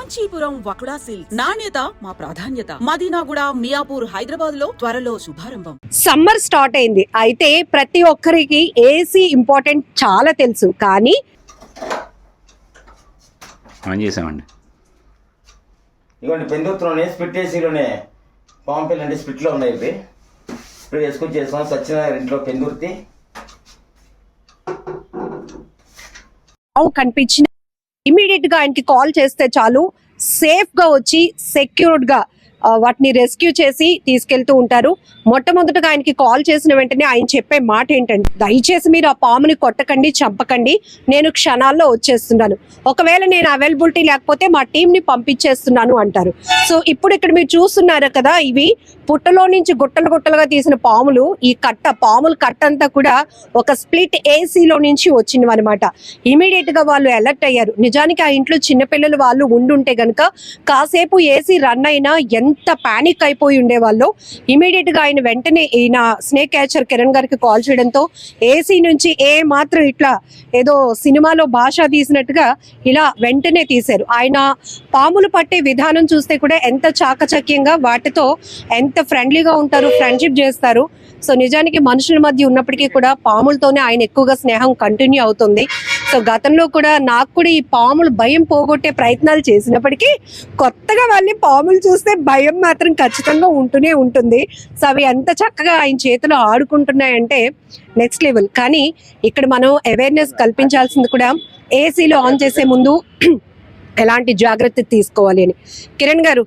Kanchipuram వకుడా silks నాణ్యత మా ప్రాధాన్యత. మదీనాగూడ, మియాపూర్, హైదరాబాద్ లో త్వరలో శుభారంభం. సమ్మర్ స్టార్ట్ అయింది. అయితే ప్రతి ఒక్కరికి ఏసీ ఇంపార్టెంట్ చాలా తెలుసు, కానీ ఆన్ చేసామండి. ఇవ్వండి పెందుతులోనే స్ప్లిట్ ఏసీలోనే పాంపిల్ అంటే స్ప్లిట్లో ఉన్నాయి. ఇవి ఇప్పుడు వేసుకొని చేస్తాం. సత్యనారాయణ ఇంట్లో పెందుర్తి కనిపించిన ఇమీడియట్ గా ఆయనకి కాల్ చేస్తే చాలు, సేఫ్ గా వచ్చి సెక్యూర్డ్ గా వాటిని రెస్క్యూ చేసి తీసుకెళ్తూ ఉంటారు. మొట్టమొదటగా ఆయనకి కాల్ చేసిన వెంటనే ఆయన చెప్పే మాట ఏంటంటే, దయచేసి మీరు ఆ పాముని కొట్టకండి, చంపకండి, నేను క్షణాల్లో వచ్చేస్తున్నాను, ఒకవేళ నేను అవైలబిలిటీ లేకపోతే మా టీం ని పంపించేస్తున్నాను అంటారు. సో ఇప్పుడు ఇక్కడ మీరు చూస్తున్నారు కదా, ఇవి పుట్టలో నుంచి గుట్టలు గుట్టలుగా తీసిన పాములు. ఈ పాముల కట్ట అంతా కూడా ఒక స్ప్లిట్ ఏసీలో నుంచి వచ్చినవి అనమాట. ఇమీడియట్ గా వాళ్ళు అలర్ట్ అయ్యారు. నిజానికి ఆ ఇంట్లో చిన్నపిల్లలు వాళ్ళు ఉండుంటే గనక కాసేపు ఏసీ రన్ అయినా ఎంత పానిక్ అయిపోయి ఉండేవాళ్ళు. ఇమీడియట్ గా ఆయన వెంటనే ఈయన స్నేక్ క్యాచర్ కిరణ్ గారికి కాల్ చేయడంతో ఏసీ నుంచి మాత్రం ఇట్లా ఏదో సినిమాలో భాష తీసినట్టుగా ఇలా వెంటనే తీశారు. ఆయన పాములు పట్టే విధానం చూస్తే కూడా ఎంత చాకచక్యంగా, వాటితో ఎంత ఫ్రెండ్లీగా ఉంటారు, ఫ్రెండ్షిప్ చేస్తారు. సో నిజానికి మనుషుల మధ్య ఉన్నప్పటికీ కూడా పాములతోనే ఆయన ఎక్కువగా స్నేహం కంటిన్యూ అవుతుంది. సో గతంలో కూడా నాకు కూడా ఈ పాములు భయం పోగొట్టే ప్రయత్నాలు చేసినప్పటికీ కొత్తగా వాళ్ళని పాములు చూస్తే భయం మాత్రం ఖచ్చితంగా ఉంటూనే ఉంటుంది. సో అవి ఎంత చక్కగా ఆయన చేతిలో ఆడుకుంటున్నాయంటే నెక్స్ట్ లెవెల్. కానీ ఇక్కడ మనం అవేర్నెస్ కల్పించాల్సింది కూడా, ఏసీలో ఆన్ చేసే ముందు ఎలాంటి జాగ్రత్త తీసుకోవాలి అని. కిరణ్ గారు,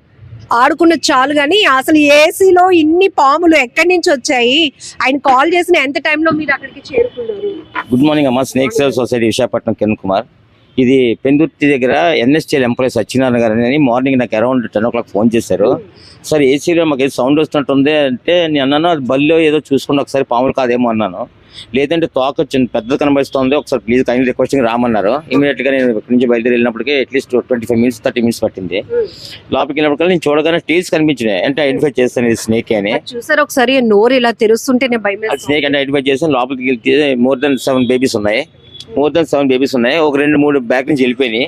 ఆడుకున్న చాలు కానీ అసలు ఏసీలో ఇన్ని పాములు ఎక్కడి నుంచి వచ్చాయి? ఆయన కాల్ చేసిన ఎంత టైంలో మీరు అక్కడికి చేరుకున్నారు? గుడ్ మార్నింగ్ అమ్మా. Snake save society Visakhapatnam, Kiran Kumar. ఇది పెందుర్తి దగ్గర ఎన్ఎస్టీఎల్ ఎంప్లాయీ సత్యనారాయణ గారు అని మార్నింగ్ నాకు అరౌండ్ 10 o'clock ఫోన్ చేశారు. సార్ ఏసీలో మాకు ఏదో సౌండ్ వస్తున్నట్టుంది అంటే, నేను అన్నాను అది బల్లో ఏదో చూసుకుని ఒకసారి పాములు కాదేమో అన్నాను. లేదంటే తోక వచ్చింది పెద్దది కనిపిస్తుంది, ఒకసారి ప్లీజ్ కైండ్ రిక్వెస్టింగ్ రామన్నారు. ఇమీడియట్ గా నేను ఇక్కడి నుంచి బయలుదేరి వెళ్ళినప్పటికీ అట్లీస్ట్ 25 minutes 30 minutes పట్టింది. లోపలికి వెళ్ళినప్పటికీ నేను చూడగానే టీల్స్ కనిపించినాయి. అంటే ఐడెంటిఫై చేస్తాను ఇది స్నేక్ అని. చూసారు ఒకసారి నోరు ఇలా తెరుస్తుంటేనే భయం. స్నేక్ అంటే ఐడెంటిఫై చేస్తాను. లోపలికి వెళ్తే మోర్ దెన్ 7 babies ఉన్నాయి. ఒక 2-3 బ్యాక్ నుంచి వెళ్ళిపోయినాయి.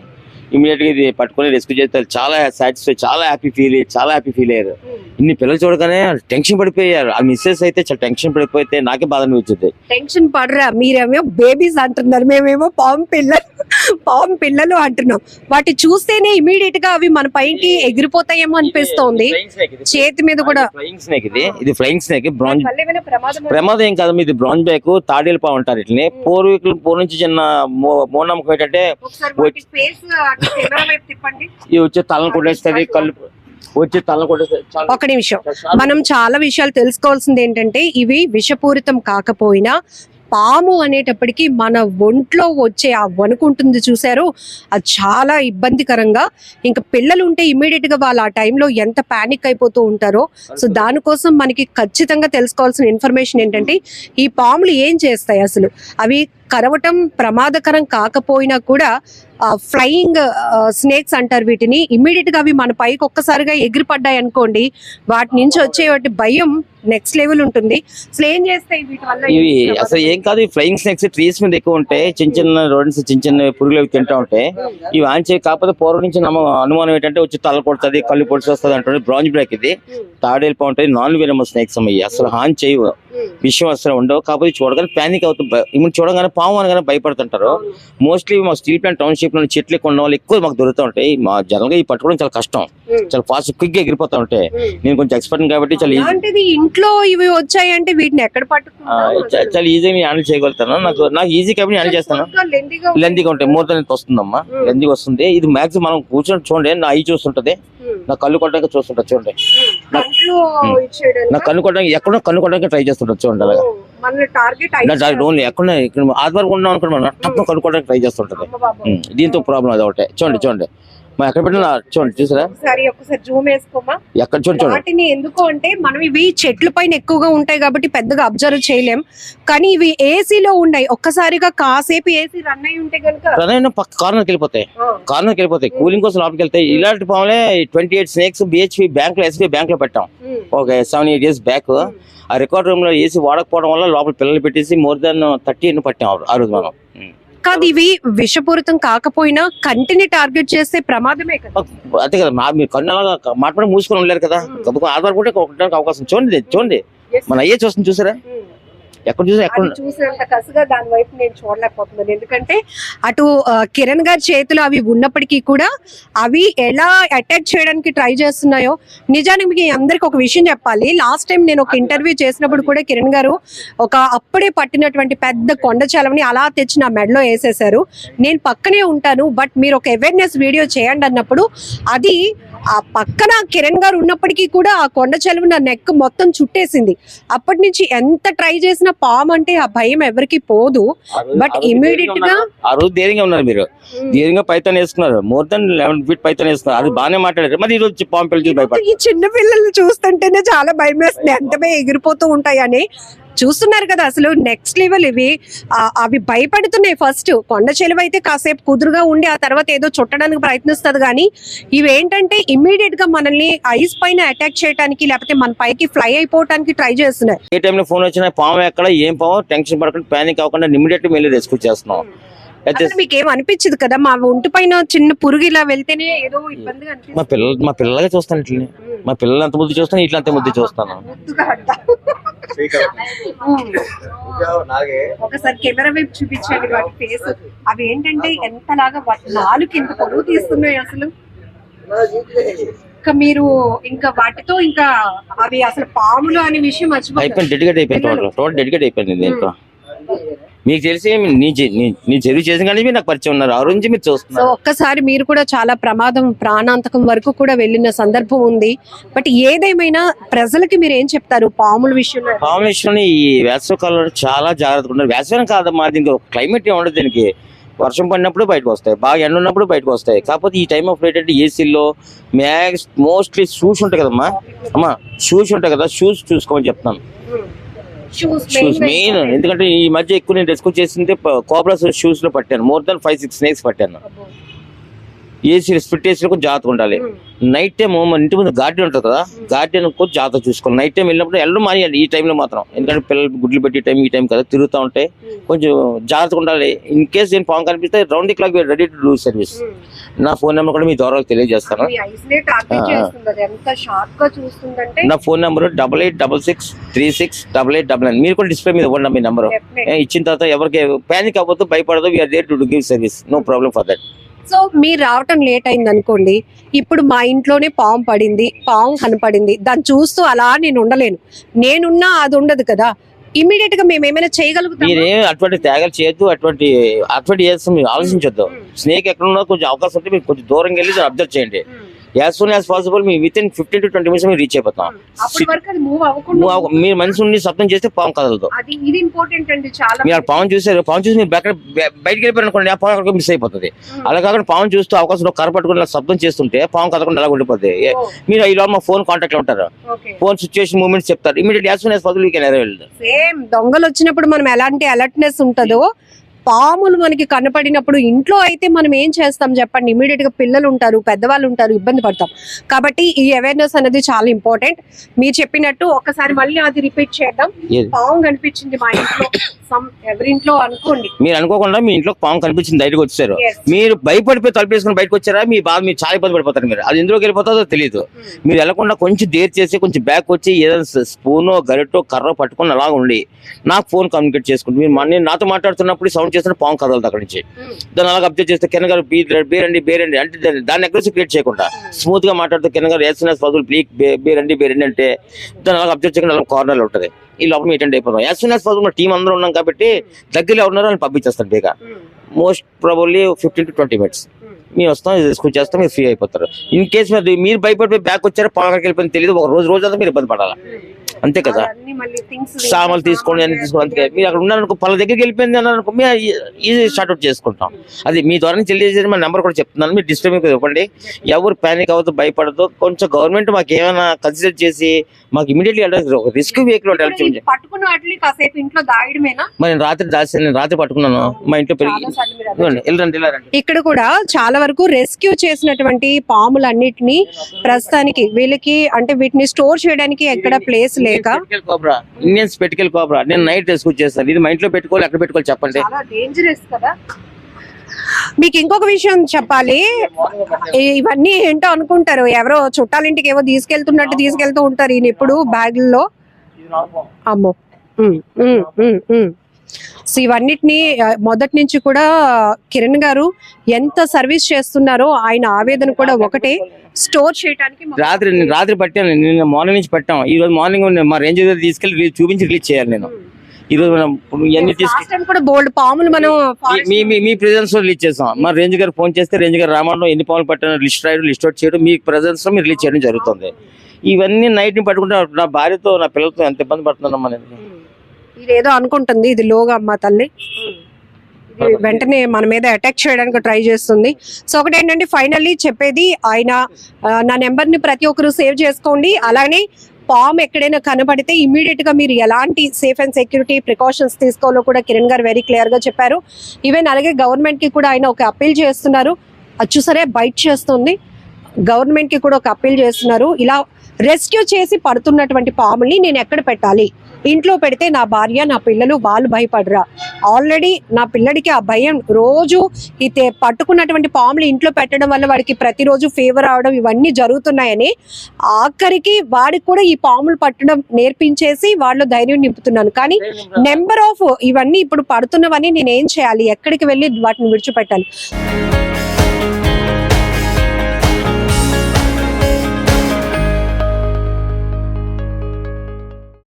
ఇమీడియట్ గా ఇది పట్టుకుని రెస్క్యూ చేస్తారు. చాలా సాటిస్ఫై, చాలా హ్యాపీ ఫీల్ అయ్యారు. ఇన్ని పిల్లలు చూడగానే టెన్షన్ పడిపోయారు. ఆ మిస్సెస్ అయితే చాలా టెన్షన్ పడిపోతే నాకే బాధ అనిపించింది. టెన్షన్ పడరా, మీరేమో బేబీస్ అంటున్నారు, మేమేమో పాము పిల్లలు అంటున్నాం. వాటి చూస్తేనే ఇమీడియట్ గా అవి మన పైకి ఎగిరిపోతాయేమో అనిపిస్తోంది. చేతి మీద కూడా ఫ్లయింగ్ స్నేక్, ఇది ఫ్లయింగ్ స్నేక్. బ్రాంజ్ ప్రమాదం ఏం కాదు, ఇది బ్రాంజ్ బ్యాక్ తాడేలు పాము అంటారు. ఇట్లనే పూర్వీకుల నుంచి చిన్న మూఢనమ్మకం ఏంటంటే, ఇవి వచ్చే తలను కొట్టేస్తుంది, కళ్ళు వచ్చి తలను కొట్టేస్తుంది. ఒక నిమిషం, మనం చాలా విషయాలు తెలుసుకోవాల్సింది ఏంటంటే, ఇవి విషపూరితం కాకపోయినా పాము అనేటప్పటికీ మన ఒంట్లో వచ్చే ఆ వణుకుంటుంది చూసారు, అది చాలా ఇబ్బందికరంగా. ఇంకా పిల్లలు ఉంటే ఇమీడియట్ గా వాళ్ళు ఆ టైంలో ఎంత పానిక్ అయిపోతూ ఉంటారో. సో దానికోసం మనకి ఖచ్చితంగా తెలుసుకోవాల్సిన ఇన్ఫర్మేషన్ ఏంటంటే, ఈ పాములు ఏం చేస్తాయి అసలు. అవి కరవటం ప్రమాదకరం కాకపోయినా కూడా ఫ్లయింగ్ స్నేక్స్ అంటారు వీటిని. ఇమ్మీడియట్ గా అవి మన పైకి ఒక్కసారిగా ఎగిరిపడ్డాయి అనుకోండి, వాటి నుంచి వచ్చే వాటి భయం నెక్స్ట్ లెవెల్ ఉంటుంది. అసలు ఏం చేస్తాయి వీటి వల్ల? ఇవి అసలు ఏం కాదు, ఫ్లయింగ్ స్నేక్స్ ట్రీస్ మీద ఎక్కువ ఉంటాయి. చిన్న రోడ్స్, చిన్న పురుగులు తింటా ఉంటాయి. ఇవి ఆన్ కాకపోతే పూర్వం నుంచి అనుమానం ఏంటంటే, వచ్చి తల కొడుతుంది, కళ్ళు పొడిచి వస్తుంది అంటుంది. బ్రాంజ్ బ్రేక్ ఇది, తాడేలు ఉంటుంది. నాన్ వెనమస్ స్నేక్స్ అయ్యి అసలు హాన్ చేయవు, విషయం అసలు ఉండవు. కాకపోతే చూడగానే ప్యానిక్ అవుతుంది. ఇప్పుడు చూడగానే పాము అనగానే భయపడుతుంటారు. మోస్ట్లీ మా స్టీల్ ప్లాంట్ టౌన్షిప్ లో చెట్లు ఎక్కువ ఉన్న వాళ్ళు ఎక్కువ మాకు దొరుకుతూ ఉంటాయి. మా జనరల్ గా ఈ పట్టుకోవడం చాలా కష్టం, చాలా ఫాస్ట్ క్విక్ గా ఎగిరిపోతా ఉంటాయి. నేను కొంచెం ఎక్స్పర్ట్ కాబట్టి చాలా ఇంట్లో ఇవి వచ్చాయంటే వీటిని ఎక్కడ చాలా ఈజీగా హ్యాండిల్ చేయగలుగుతాను. నాకు ఈజీ కాబట్టి హ్యాండిల్ చేస్తాను. లెందీగా ఉంటాయి, మోర్ దెన్ వస్తుందమ్మా, లెందీగా వస్తుంది. ఇది మాక్సిమం మనం కూర్చొని చూడండి, నా ఐ చూస్తుంటది, నా కళ్ళు కొట్టడానికి చూస్తుంటది. చూడండి, నా కన్ను కొట్టడానికి ఎక్కడో కన్ను కొట్టడానికి ట్రై చేస్తుంటది. చూడండి అలాగా ఓన్లీ ఎక్కడ ఆధార్ ఉన్నాం అనుకోండి, మనం తప్ప కనుక్కోవడానికి ట్రై చేస్తుంటది. దీంతో ప్రాబ్లం అది ఒకటే. చూడండి మనం ఎక్కడ పెట్టినా చూడండి, చూసారా ఎక్కడ చూడండి. ఎందుకు అంటే మనం ఇవి చెట్ల పైన ఎక్కువగా ఉంటాయి కాబట్టి పెద్దగా అబ్జర్వ్ చేయలేం. కానీ ఇవి ఏసీలో ఉన్నాయి, ఒక్కసారిగా కాసేపు ఏసీ రన్ అయి ఉంటే కనుక కార్నర్కి వెళ్ళిపోతాయి. కూలింగ్ కోసం లోపలికి వెళ్తాయి. ఇలాంటి పాములే 28 స్నేక్స్ BHP బ్యాంక్ లో, SBI బ్యాంక్ లో పెట్టాం ఒక 7-8 years బ్యాక్. ఆ రికార్డ్ రూమ్ లో ఏసీ వాడకపోవడం వల్ల లోపల పిల్లలు పెట్టేసి మోర్ దెన్ 30 పట్టాం ఆ రోజు మనం. కాదు, ఇవి విషపూరితం కాకపోయినా కంటిని టార్గెట్ చేస్తే ప్రమాదమే కదా. అంతే కదా, మీరు కన్ను అలాగా మాట్లాడి మూసుకొని ఉండలేరు కదా, ఆధారపడి ఒకటానికి అవకాశం. చూడండి మన అయ్యే చూస్తుంది, చూసారా? ఎక్కడ చూసా ఎక్కడ అది చూసినంత కసిగా దాని వైపు నేను చూడలేకపోతున్నాను. ఎందుకంటే అటు కిరణ్ గారి చేతులు అవి ఉన్నప్పటికీ కూడా అవి ఎలా అటాక్ చేయడానికి ట్రై చేస్తున్నాయో. నిజానికి మీకు అందరికి ఒక విషయం చెప్పాలి, లాస్ట్ టైం నేను ఒక ఇంటర్వ్యూ చేసినప్పుడు కూడా కిరణ్ గారు ఒక అప్పుడే పట్టినటువంటి పెద్ద కొండ చలవని అలా తెచ్చి నా మెడలో వేసేసారు. నేను పక్కనే ఉంటాను, బట్ మీరు ఒక అవేర్నెస్ వీడియో చేయండి అన్నప్పుడు అది ఆ పక్కన కిరణ్ గారు ఉన్నప్పటికీ కూడా ఆ కొండ చలువ నా నెక్ మొత్తం చుట్టేసింది. అప్పటి నుంచి ఎంత ట్రై చేసినా పాము అంటే ఆ భయం ఎవరికి పోదు. బట్ ఇమీడియట్ గా ఆ రోజు ధైర్యంగా ఉన్నారు, మీరు ధైర్యంగా పైతాన్ వేసుకున్నారు, మోర్ దెన్ 11 feet పైతాన్ వేసుకున్నారు, అది బాగానే మాట్లాడారు. మరి ఈ రోజు పాము పిల్లలు భయపడ, ఈ చిన్న పిల్లలు చూస్తుంటేనే చాలా భయం వేస్తుంది, ఎంతమే ఎగిరిపోతూ ఉంటాయని. చూస్తున్నారు కదా, అసలు నెక్స్ట్ లెవెల్ ఇవి. అవి భయపడుతున్నాయి. ఫస్ట్ కొండ చెలువ అయితే కాసేపు కుదురుగా ఉండి ఆ తర్వాత ఏదో చుట్టడానికి ప్రయత్నిస్తుంది, కానీ ఇవేంటంటే ఇమ్మీడియట్ గా మనల్ని ఐస్ పైన అటాక్ చేయడానికి లేకపోతే మన పైకి ఫ్లై అయిపోవడానికి ట్రై చేస్తున్నాయి. ఏ టైంలో ఫోన్ వచ్చినా పాము ఎక్కడ ఏం పాము టెన్షన్ పడకుండా ప్యానిక్ అవ్వకుండా ఇమ్మీడియట్ వెళ్ళి రెస్క్యూ చేస్తున్నాం. మీకు ఏం అనిపించదు కదా, మా ఒంటి పైన చిన్న పురుగు ఇలా వెళ్తేనే ఏదో ఇబ్బందిగా అనిపిస్తుంది. మా పిల్లలగా చూస్తాను ఇట్లని, మా పిల్లలు అంత ముద్దు చూస్తాను, ఇట్లా అంత ముద్దు చూస్తాను. ఒకసారి కెమెరా వైపు చూపించండి వాటి ఫేస్. అవి ఏంటంటే ఎంతలాగా వాటి నాలుగు ఎంత పొరుగు తీస్తున్నాయి అసలు. ఇంకా మీరు ఇంకా వాటితో ఇంకా అవి అసలు పాములు అనే విషయం అయిపోయింది, డెడికేట్ అయిపోయింది, టోటల్ డెడికేట్ అయిపోయింది దీంట్లో. మీకు తెలిసి నీ చెరువు చేసిన కానీ మీరు నాకు పరిచయం ఉన్నారు, ఆ రోజు మీరు చూస్తున్నారు. సో ఒక్కసారి మీరు కూడా చాలా ప్రమాదం ప్రాణాంతకం వరకు కూడా వెళ్ళిన సందర్భం ఉంది. బట్ ఏదేమైనా ప్రజలకి మీరు ఏం చెప్తారు పాముల విషయంలో? పాముల విషయంలో ఈ వేసవి కాలంలో చాలా జాగ్రత్తగా ఉన్నారు. వేసవి కాదమ్మా, దీనికి క్లైమేట్ ఉండదు, దీనికి వర్షం పడినప్పుడు బయటకు వస్తాయి, బాగా ఎండ ఉన్నప్పుడు బయటకు వస్తాయి. కాకపోతే ఈ టైం ఆఫ్ ఏంటంటే ఏసీలో మోస్ట్లీ షూస్ ఉంటాయి కదమ్మా, షూస్ ఉంటాయి కదా, షూస్ చూసుకోమని చెప్తాను. షూస్ మెయిన్, ఎందుకంటే ఈ మధ్య ఎక్కువ నేను రెస్క్యూ చేసింది కోబ్రా షూస్ లో పట్టాను, మోర్ దాన్ 5-6 snakes పట్టాను. ఏసీ స్ప్లిట్ ఏసీలో కొంచెం జాగ్రత్తగా ఉండాలి. నైట్ టైం మన ఇంటి ముందు గార్డెన్ ఉంటుంది కదా, గార్డెన్ కొంచెం జాగ్రత్త చూసుకోవాలి. నైట్ టైం వెళ్ళినప్పుడు వెళ్ళడం మానేయాలి ఈ టైంలో మాత్రం, ఎందుకంటే పిల్లలు గుడ్లు పెట్టి టైం ఈ టైం కదా తిరుగుతూ ఉంటే కొంచెం జాగ్రత్తగా ఉండాలి. ఇన్ కేసు నేను పాము కనిపిస్తే round the clock ready to do service. నా ఫోన్ నెంబర్ కూడా మీ ద్వారా తెలియజేస్తాను. నా ఫోన్ నెంబర్ 8866368899. మీరు కూడా డిస్ప్లే మీద ఇవ్వండి మీ నెంబర్. ఇచ్చిన తర్వాత ఎవరికి ప్యానిక్ అవ్వద్దు, భయపడదు. We are there to give service, no problem for that. So మీరు రావటం లేట్ అయింది అనుకోండి, ఇప్పుడు మా ఇంట్లోనే పాము పడింది, పాము కనపడింది, దాన్ని చూస్తూ అలా నేను ఉండలేను, నేనున్నా అది ఉండదు కదా. ఇమీడియట్ గా మేము ఏమైనా చేయగలుగుతాం? మీరేం అటువంటి త్యాగాలు చేయొద్దు, అటువంటి చేస్తాం మీరు ఆలోచించొద్దు. స్నేక్ ఎక్కడ ఉన్నా కొంచెం అవకాశం ఉంటే మీరు కొంచెం దూరం వెళ్ళి అబ్జర్వ్ చేయండి. As soon as possible me with in 15 to 20 minutes మీరు రీచ్ అయిపోతాం. మీరు మనిషి ఉండి శబ్దం చేస్తే పాము కదలదు. మీరు పాము చూసారు, పాము చూసి మీరు బయటకు వెళ్ళిపోయారు అనుకోండి, ఆ పాము అక్కడ మిస్ అయిపోతుంది. అలా కాకుండా పాము చూస్తూ అవకాశం కర్ర పట్టుకుని శబ్దం చేస్తుంటే పాము కదలకుండా అలా ఉండిపోతుంది. మీరు ఈ మా ఫోన్ కాంటాక్ట్ లో ఉంటారు, ఫోన్ సిచ్యువేషన్ మూమెంట్స్ చెప్తారు, immediate as soon as possible you can arrive. Same దొంగలు వచ్చినప్పుడు మనం ఎలాంటి అలర్ట్నెస్ ఉంటుందో, పాములు మనకి కనపడినప్పుడు ఇంట్లో అయితే మనం ఏం చేస్తాం చెప్పండి? ఇమీడియట్ గా పిల్లలు ఉంటారు, పెద్దవాళ్ళు ఉంటారు, ఇబ్బంది పడతాం. కాబట్టి ఈ అవేర్నెస్ అనేది చాలా ఇంపార్టెంట్. మీరు చెప్పినట్టు ఒకసారి మళ్ళీ అది రిపీట్ చేద్దాం. పాము కనిపించింది మా ఇంట్లో, ఎవరింట్లో అనుకోండి, మీరు అనుకోకుండా మీ ఇంట్లో పాము కనిపించింది, బయటకు వచ్చారు, మీరు భయపడిపోయి తలుపేసుకుని బయటకు వచ్చారా, మీ బాధ మీరు చాలా ఇబ్బంది పడిపోతారు. మీరు అది ఎందులోకి వెళ్ళిపోతుందో తెలియదు. మీరు వెళ్ళకుండా కొంచెం దేర్ చేసి కొంచెం బ్యాక్ వచ్చి ఏదైనా స్పూనో గరిటో కర్ర పట్టుకుని అలా ఉండి నాకు ఫోన్ కమ్యూనికేట్ చేసుకుంటే, మీరు నాతో మాట్లాడుతున్నప్పుడు సౌండ్ చేస్తే పాము కదలదు అక్కడి నుంచి. దాన్ని అలాగ అబ్జర్వ్ చేస్తే కింద గారు బేరండి అంటే దాన్ని అగ్రెసివ్ క్రియేట్ చేయకుండా స్మూత్ గా మాట్లాడుతూ కింద గారు బేరండి అంటే దాన్ని అలాగ అబ్జర్వ్ చేయకుండా అలా కార్నర్ ఉంటుంది. ఈ లోపల అటెండ్ అయిపోతాం. As soon as possible team అందరూ ఉన్నాం కాబట్టి దగ్గరలో ఉన్నారో అని పంపించేస్తాను బేగా. మోస్ట్ ప్రాబబ్లీ 15 to 20 minutes మేము వస్తాం, స్కూల్ చేస్తాం, మీరు ఫ్రీ అయిపోతారు. ఇన్ కేసు మీరు భయపడిపోయి బ్యాక్ వచ్చారో పాలకి వెళ్ళిపోయింది తెలియదు, ఒక రోజు అంతా మీరు ఇబ్బంది పడాలి. అంతే కదా, సామాన్లు తీసుకోండి అన్ని తీసుకోండి. అందుకే మీరు అక్కడ ఉన్నారనుకో, పళ్ళ దగ్గరికి వెళ్ళిపోయింది అన్నారనుకో, మేము ఈజీ స్టార్ట్అవుట్ చేసుకుంటాం. అది మీ ద్వారా తెలియజేసి మా నెంబర్ కూడా చెప్తున్నాను, మీరు డిస్టర్బ్ ఇవ్వండి. ఎవరు ప్యానిక్ అవ్వద్దు, భయపడదు. కొంచెం గవర్నమెంట్ మాకు ఏమైనా కన్సిడర్ చేసి మాకు ఇమీడియట్లీ రిస్క్ వెహికల్ మరి రాత్రి పట్టుకున్నాను మా ఇంట్లో పెరిగి. ఇక్కడ కూడా చాలా వరకు రెస్క్యూ చేసినటువంటి పాములన్నిటిని ప్రస్తుతానికి వీళ్ళకి అంటే వీటిని స్టోర్ చేయడానికి ఎక్కడ ప్లేస్ లేక ఇండియన్ స్పెటికల్ కోబ్రా నేను నైట్ రెస్క్యూ చేస్తాను. ఇది మా ఇంట్లో పెట్టుకోవాలి, ఎక్కడ పెట్టుకోవాలి చెప్పండి? చాలా డేంజరస్ కదా. మీకు ఇంకొక విషయం చెప్పాలి, ఇవన్నీ ఏంటో అనుకుంటారు, ఎవరో చుట్టాలింటికి ఏవో తీసుకెళ్తున్నట్టు తీసుకెళ్తూ ఉంటారు ఈయన ఇప్పుడు బ్యాగుల్లో. అమ్మో. సో ఇవన్నిటిని మొదటి నుంచి కూడా కిరణ్ గారు ఎంత సర్వీస్ చేస్తున్నారో ఆయన ఆవేదన కూడా ఒకటే, స్టోర్ చేయడానికి రాత్రి పట్టాను, నిన్న మార్నింగ్ నుంచి పట్టాం. ఈ రోజు మార్నింగ్ మా రేంజ్ దగ్గర తీసుకెళ్లి చూపించి రిలీజ్ చేయాలి నేను. ఈ రోజు మనం ఇవన్నీ తీసుకెళ్ళి కూడా బోల్డ్ పాములు మనం మీ ప్రెజెన్స్ లో రిలీజ్ చేస్తాం. మా రేంజ్ గారు ఫోన్ చేస్తే రేంజ్ గారు రామన్లో ఎన్ని పాములు పట్టాను లిస్ట్ రాయడం, లిస్ట్ అవుట్ చేయడం, మీ ప్రెజెన్స్ లో మీరు రిలీజ్ చేయడం జరుగుతుంది. ఇవన్నీ నైట్ ని పట్టుకుంటే నా భార్యతో నా పిల్లలతో ఎంత ఇబ్బంది పడుతున్నానమ్మా నేను. ఇదేదో అనుకుంటుంది ఇది లోగా అమ్మ తల్లి, ఇది వెంటనే మన మీద అటాక్ చేయడానికి ట్రై చేస్తుంది. సో ఒకటి ఏంటంటే ఫైనల్లీ చెప్పేది ఆయన, నా నెంబర్ ని ప్రతి ఒక్కరు సేవ్ చేసుకోండి. అలానే పామ్ ఎక్కడైనా కనబడితే ఇమీడియట్ గా మీరు ఎలాంటి సేఫ్ అండ్ సెక్యూరిటీ ప్రికాషన్స్ తీసుకోవాలో కూడా కిరణ్ గారు వెరీ క్లియర్ గా చెప్పారు. ఈవెన్ అలాగే గవర్నమెంట్ కి కూడా ఆయన ఒక అప్పీల్ చేస్తున్నారు. అది చూసరే బైట్ చేస్తుంది, గవర్నమెంట్ కి కూడా ఒక అప్పీల్ చేస్తున్నారు. ఇలా రెస్క్యూ చేసి పడుతున్నటువంటి పాముల్ని నేను ఎక్కడ పెట్టాలి, ఇంట్లో పెడితే నా భార్య నా పిల్లలు వాళ్ళు భయపడరా, ఆల్రెడీ నా పిల్లడికి ఆ భయం, రోజు ఈ పట్టుకున్నటువంటి పాములు ఇంట్లో పెట్టడం వల్ల వాడికి ప్రతిరోజు ఫీవర్ అవడం ఇవన్నీ జరుగుతున్నాయని ఆఖరికి వాడికి కూడా ఈ పాములు పట్టడం నేర్పించేసి వాళ్ళు ధైర్యం నింపుతున్నాను. కానీ నెంబర్ ఆఫ్ ఇవన్నీ ఇప్పుడు పడుతున్నవన్నీ నేను ఏం చేయాలి, ఎక్కడికి వెళ్ళి వాటిని విడిచిపెట్టాలి?